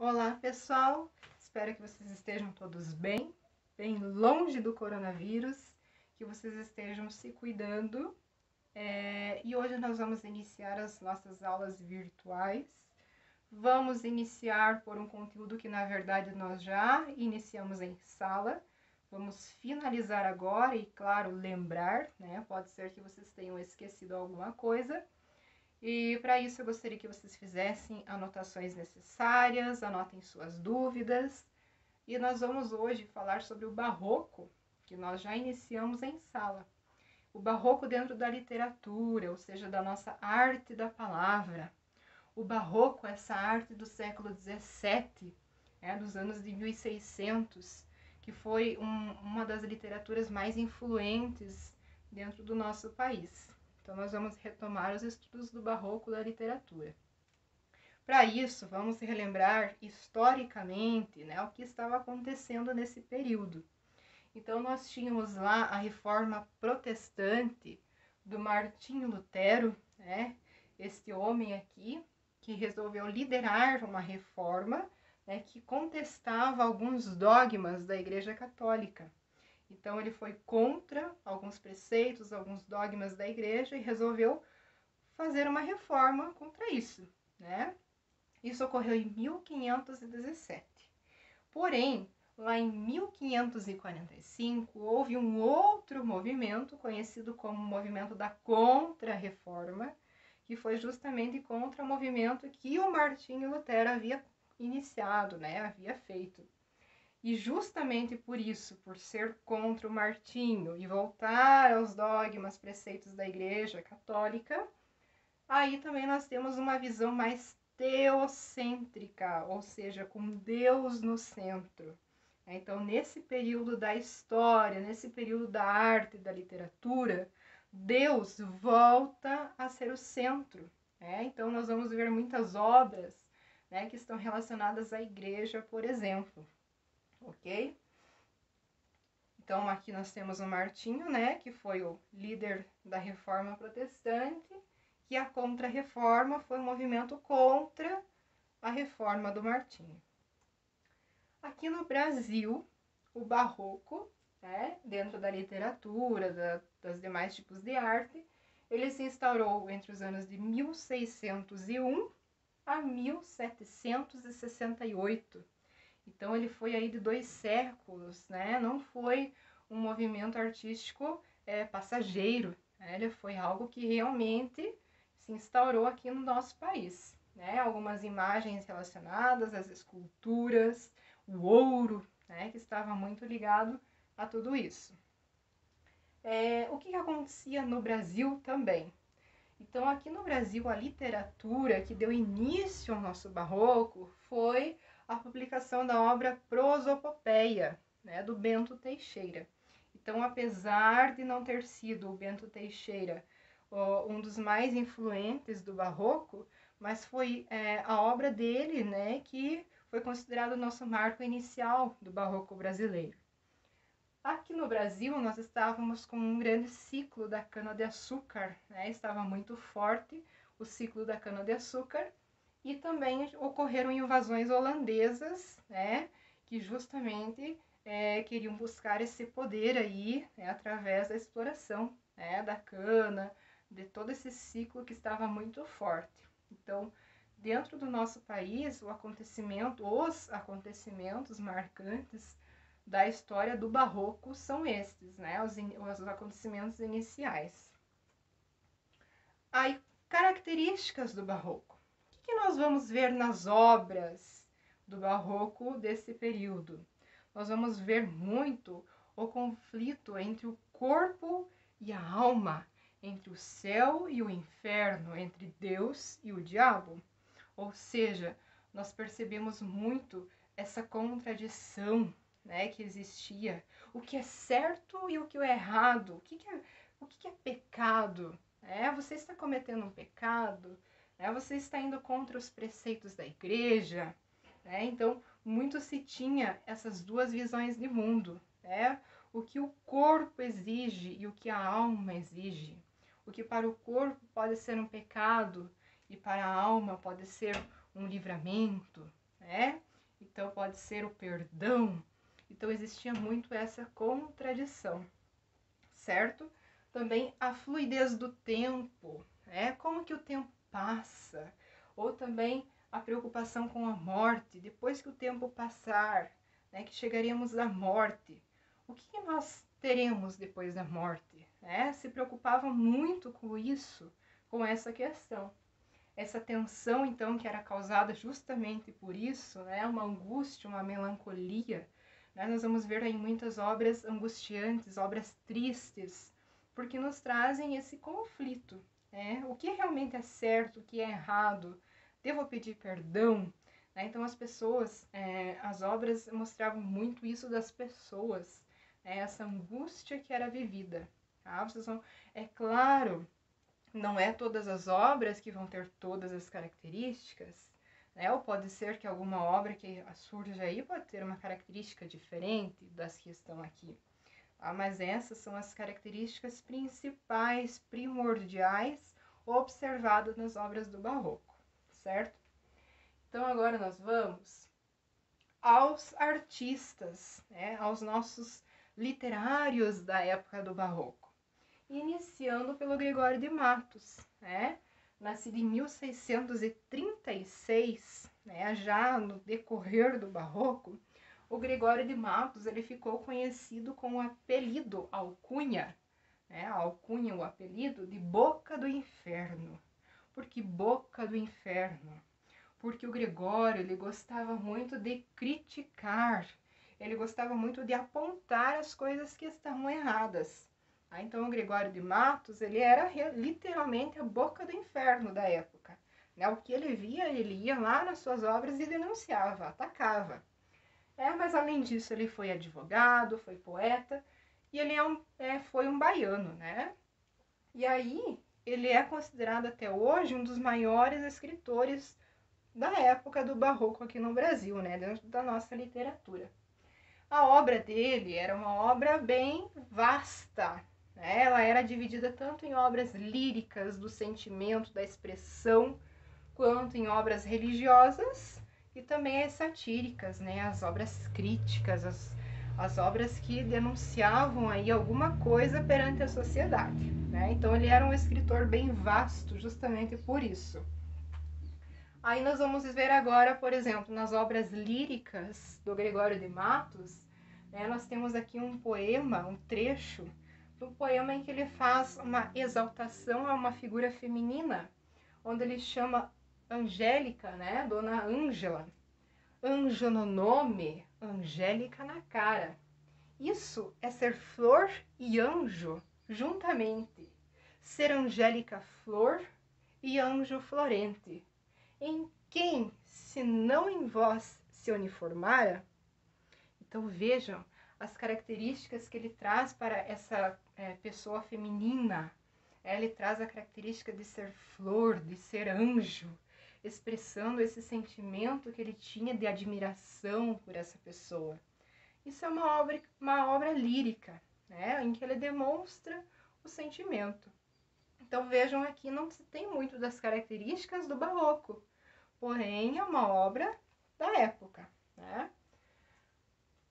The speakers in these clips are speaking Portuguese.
Olá, pessoal! Espero que vocês estejam todos bem longe do coronavírus, que vocês estejam se cuidando. E hoje nós vamos iniciar as nossas aulas virtuais. Vamos iniciar por um conteúdo que, na verdade, nós já iniciamos em sala. Vamos finalizar agora e, claro, lembrar, né? Pode ser que vocês tenham esquecido alguma coisa. E para isso eu gostaria que vocês fizessem anotações necessárias, anotem suas dúvidas. E nós vamos hoje falar sobre o barroco, que nós já iniciamos em sala. O barroco dentro da literatura, ou seja, da nossa arte da palavra. O barroco, essa arte do século XVII, dos anos de 1600, que foi uma das literaturas mais influentes dentro do nosso país. Então, nós vamos retomar os estudos do barroco da literatura. Para isso, vamos relembrar historicamente, o que estava acontecendo nesse período. Então, nós tínhamos lá a reforma protestante do Martinho Lutero, este homem aqui, que resolveu liderar uma reforma que contestava alguns dogmas da Igreja Católica. Então, ele foi contra alguns preceitos, alguns dogmas da igreja e resolveu fazer uma reforma contra isso, Isso ocorreu em 1517. Porém, lá em 1545, houve um outro movimento, conhecido como movimento da Contra-Reforma, que foi justamente contra o movimento que o Martinho Lutero havia iniciado, havia feito. E justamente por isso, por ser contra o Martinho e voltar aos dogmas, preceitos da Igreja Católica, aí também nós temos uma visão mais teocêntrica, ou seja, com Deus no centro. Então, nesse período da história, nesse período da arte e da literatura, Deus volta a ser o centro. Então, nós vamos ver muitas obras que estão relacionadas à igreja, por exemplo. Ok? Então, aqui nós temos o Martinho, que foi o líder da Reforma Protestante, e a Contra-Reforma foi um movimento contra a reforma do Martinho. Aqui no Brasil, o Barroco, dentro da literatura, das demais tipos de arte, ele se instaurou entre os anos de 1601 a 1768. Então, ele foi aí de 2 séculos, Não foi um movimento artístico passageiro, Ele foi algo que realmente se instaurou aqui no nosso país, Algumas imagens relacionadas às esculturas, o ouro, que estava muito ligado a tudo isso. O que acontecia no Brasil também? Então, aqui no Brasil, a literatura que deu início ao nosso barroco foi a publicação da obra Prosopopeia, do Bento Teixeira. Então, apesar de não ter sido o Bento Teixeira um dos mais influentes do barroco, mas foi a obra dele que foi considerado o nosso marco inicial do barroco brasileiro. Aqui no Brasil, nós estávamos com um grande ciclo da cana-de-açúcar, Estava muito forte o ciclo da cana-de-açúcar e também ocorreram invasões holandesas, que justamente queriam buscar esse poder aí, através da exploração da cana, de todo esse ciclo que estava muito forte. Então, dentro do nosso país, os acontecimentos marcantes da história do barroco são estes, os acontecimentos iniciais. Aí, características do barroco. O que nós vamos ver nas obras do barroco desse período? Nós vamos ver muito o conflito entre o corpo e a alma, entre o céu e o inferno, entre Deus e o diabo. Ou seja, nós percebemos muito essa contradição que existia, o que é certo e o que é errado, o que é pecado, Você está cometendo um pecado, Você está indo contra os preceitos da igreja, Então, muito se tinha essas duas visões de mundo, O que o corpo exige e o que a alma exige. O que para o corpo pode ser um pecado e para a alma pode ser um livramento, né? Então pode ser o perdão. Então existia muito essa contradição, certo? Também a fluidez do tempo, né? Como que o tempo passa, ou também a preocupação com a morte, depois que o tempo passar, né? Que chegaremos à morte. O que nós teremos depois da morte? Né? Se preocupavam muito com isso, com essa questão. Essa tensão, então, que era causada justamente por isso, né? Uma angústia, uma melancolia, né? Nós vamos ver aí muitas obras angustiantes, obras tristes, porque nos trazem esse conflito, né? O que realmente é certo, o que é errado? Devo pedir perdão? Né? Então as pessoas, as obras mostravam muito isso das pessoas, né? Essa angústia que era vivida. Tá? Vocês vão, é claro, não é todas as obras que vão ter todas as características, né? Ou pode ser que alguma obra que surja aí pode ter uma característica diferente das que estão aqui. Mas essas são as características principais, primordiais, observadas nas obras do Barroco, certo? Então agora nós vamos aos artistas, né? Aos nossos literários da época do Barroco. Iniciando pelo Gregório de Matos, né? Nascido em 1636, né? Já no decorrer do Barroco, o Gregório de Matos ele ficou conhecido com o apelido, alcunha, né? A alcunha, o apelido de Boca do Inferno. Por que Boca do Inferno? Porque o Gregório ele gostava muito de criticar, ele gostava muito de apontar as coisas que estavam erradas. Então o Gregório de Matos ele era literalmente a boca do inferno da época. Né? O que ele via, ele ia lá nas suas obras e denunciava, atacava. Mas além disso ele foi advogado, foi poeta e ele foi um baiano, né? E aí ele é considerado até hoje um dos maiores escritores da época do Barroco aqui no Brasil, né? Dentro da nossa literatura. A obra dele era uma obra bem vasta, né? Ela era dividida tanto em obras líricas, do sentimento, da expressão, quanto em obras religiosas e também as satíricas, né? As obras críticas, as obras que denunciavam aí alguma coisa perante a sociedade, né? Então ele era um escritor bem vasto justamente por isso. Aí nós vamos ver agora, por exemplo, nas obras líricas do Gregório de Matos, né, nós temos aqui um poema, um trecho, um poema em que ele faz uma exaltação a uma figura feminina, onde ele chama Angélica, né, Dona Ângela. Anjo no nome, Angélica na cara. Isso é ser flor e anjo juntamente. Ser Angélica flor e anjo florente. Em quem, se não em vós, se uniformara? Então vejam as características que ele traz para essa pessoa feminina. Ele traz a característica de ser flor, de ser anjo, expressando esse sentimento que ele tinha de admiração por essa pessoa. Isso é uma obra lírica, né, em que ele demonstra o sentimento. Então vejam aqui, não se tem muito das características do Barroco, porém é uma obra da época, né?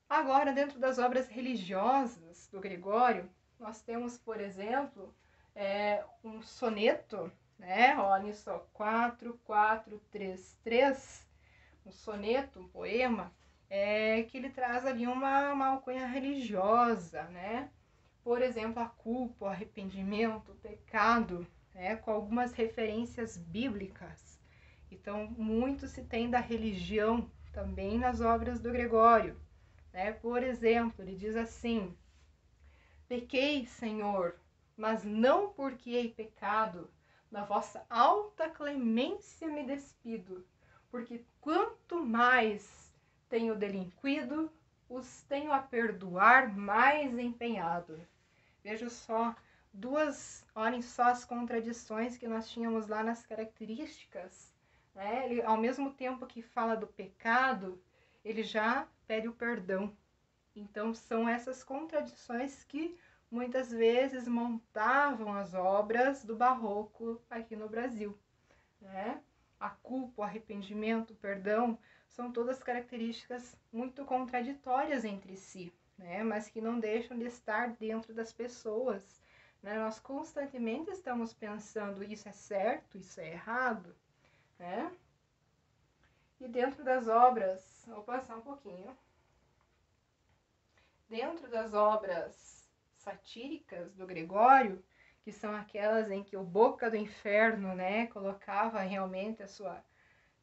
Agora, dentro das obras religiosas do Gregório, nós temos, por exemplo, um soneto, né? Olhem só, 4, 4, 3, 3, um soneto, um poema, que ele traz ali uma alcunha religiosa, né? Por exemplo, a culpa, o arrependimento, o pecado, né? Com algumas referências bíblicas. Então, muito se tem da religião também nas obras do Gregório. Né? Por exemplo, ele diz assim: pequei, Senhor, mas não porque hei pecado, na vossa alta clemência me despido, porque quanto mais tenho delinquido, os tenho a perdoar mais empenhado. Veja só, olhem só as contradições que nós tínhamos lá nas características. Né? Ele, ao mesmo tempo que fala do pecado, ele já pede o perdão. Então são essas contradições que muitas vezes montavam as obras do Barroco aqui no Brasil. Né? A culpa, o arrependimento, o perdão são todas características muito contraditórias entre si, né? Mas que não deixam de estar dentro das pessoas, né? Nós constantemente estamos pensando, isso é certo, isso é errado, né? E dentro das obras, vou passar um pouquinho, dentro das obras satíricas do Gregório, que são aquelas em que o Boca do Inferno, né, colocava realmente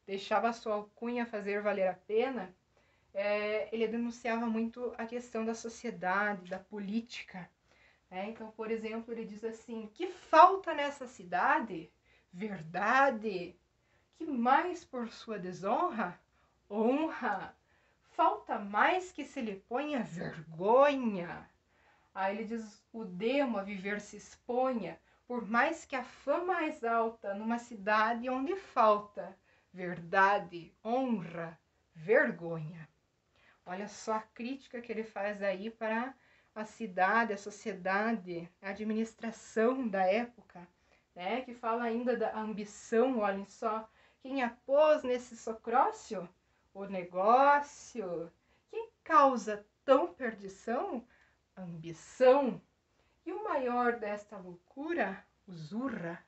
deixava a sua alcunha fazer valer a pena, ele denunciava muito a questão da sociedade, da política, né? Então, por exemplo, ele diz assim: que falta nessa cidade? Verdade. Que mais por sua desonra? Honra. Falta mais que se lhe ponha vergonha. Aí ele diz: o demo a viver se exponha, por mais que a fama mais alta numa cidade onde falta verdade, honra, vergonha. Olha só a crítica que ele faz aí para a cidade, a sociedade, a administração da época, né? Que fala ainda da ambição, olhem só, quem a pôs nesse socrócio? O negócio. Quem causa tão perdição? Ambição. E o maior desta loucura? Usura.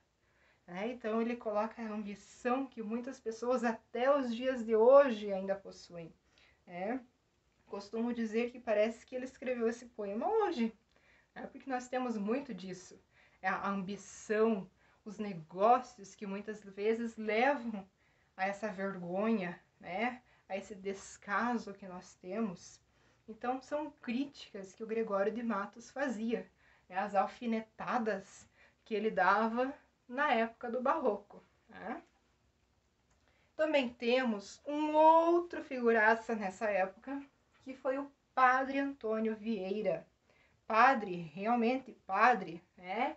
Então ele coloca a ambição que muitas pessoas até os dias de hoje ainda possuem. Costumo dizer que parece que ele escreveu esse poema hoje, porque nós temos muito disso. A ambição, os negócios que muitas vezes levam a essa vergonha, né? A esse descaso que nós temos. Então são críticas que o Gregório de Matos fazia, as alfinetadas que ele dava na época do Barroco. Né? Também temos um outro figuraça nessa época, que foi o Padre Antônio Vieira. Padre, realmente padre, né?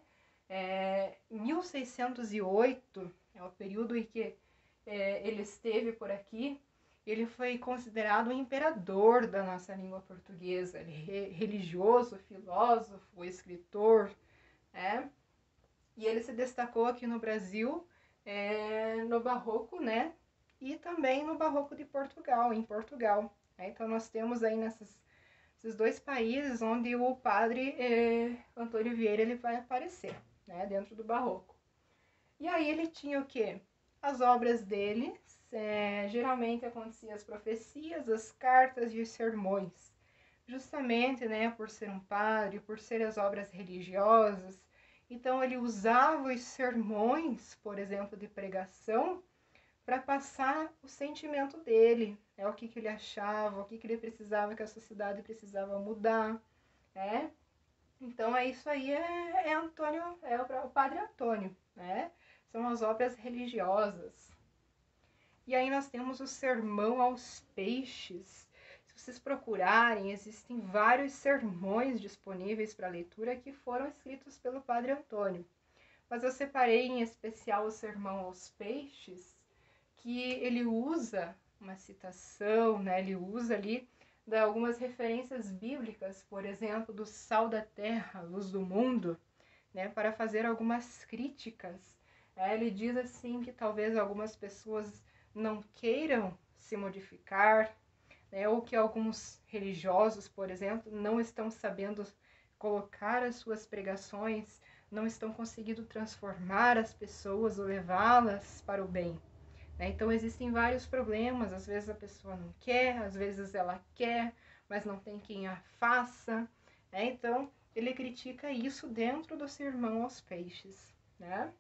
1608 é o período em que ele esteve por aqui. Ele foi considerado o imperador da nossa língua portuguesa. Ele é religioso, filósofo, escritor, né? E ele se destacou aqui no Brasil, no Barroco, né? E também no Barroco de Portugal, em Portugal. Então nós temos aí esses dois países onde o padre Antônio Vieira ele vai aparecer, né? Dentro do Barroco. E aí ele tinha o quê? As obras dele, geralmente aconteciam as profecias, as cartas e os sermões. Justamente, né, por ser um padre, por ser as obras religiosas. Então ele usava os sermões, por exemplo, de pregação, para passar o sentimento dele, o que ele achava, o que ele precisava, que a sociedade precisava mudar, né? Então isso aí é o Padre Antônio, né? São as obras religiosas. E aí nós temos o Sermão aos Peixes. Se vocês procurarem, existem vários sermões disponíveis para leitura que foram escritos pelo Padre Antônio. Mas eu separei em especial o Sermão aos Peixes, que ele usa uma citação, né? Ele usa ali algumas referências bíblicas, por exemplo, do sal da terra, luz do mundo, né? Para fazer algumas críticas. Ele diz assim que talvez algumas pessoas não queiram se modificar, né? Ou que alguns religiosos, por exemplo, não estão sabendo colocar as suas pregações, não estão conseguindo transformar as pessoas ou levá-las para o bem. Então existem vários problemas, às vezes a pessoa não quer, às vezes ela quer, mas não tem quem a faça. Então ele critica isso dentro do Sermão aos Peixes. Né?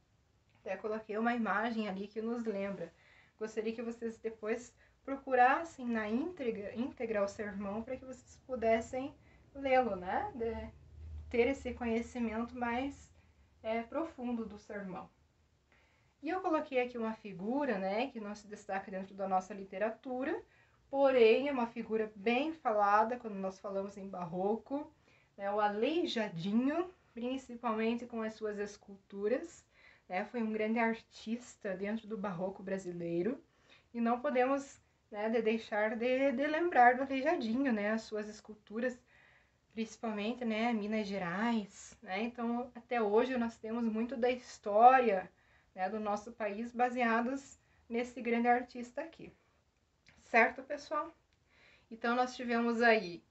Até coloquei uma imagem ali que nos lembra. Gostaria que vocês depois procurassem na íntegra o sermão para que vocês pudessem lê-lo, né? Ter esse conhecimento mais profundo do sermão. E eu coloquei aqui uma figura, né, que não se destaca dentro da nossa literatura, porém é uma figura bem falada quando nós falamos em barroco, né, o Aleijadinho, principalmente com as suas esculturas, né, foi um grande artista dentro do barroco brasileiro, e não podemos, né, deixar de lembrar do Aleijadinho, né, as suas esculturas, principalmente, né, Minas Gerais, né, então até hoje nós temos muito da história, né, do nosso país baseados nesse grande artista aqui. Certo, pessoal? Então, nós tivemos aí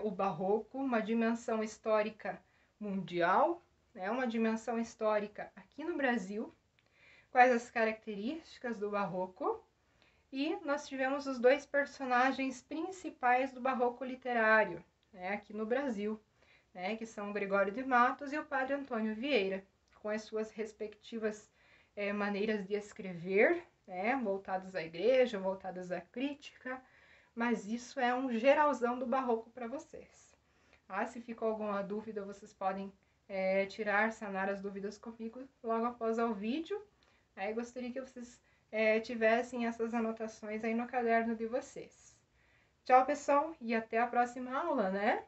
o Barroco, uma dimensão histórica mundial, né? Uma dimensão histórica aqui no Brasil, quais as características do Barroco, e nós tivemos os dois personagens principais do Barroco literário, né? Aqui no Brasil, né? Que são o Gregório de Matos e o Padre Antônio Vieira, com as suas respectivas maneiras de escrever, né? Voltadas à igreja, voltadas à crítica, mas isso é um geralzão do Barroco para vocês. Se ficou alguma dúvida, vocês podem tirar, sanar as dúvidas comigo logo após o vídeo. Gostaria que vocês tivessem essas anotações aí no caderno de vocês. Tchau, pessoal, e até a próxima aula, né?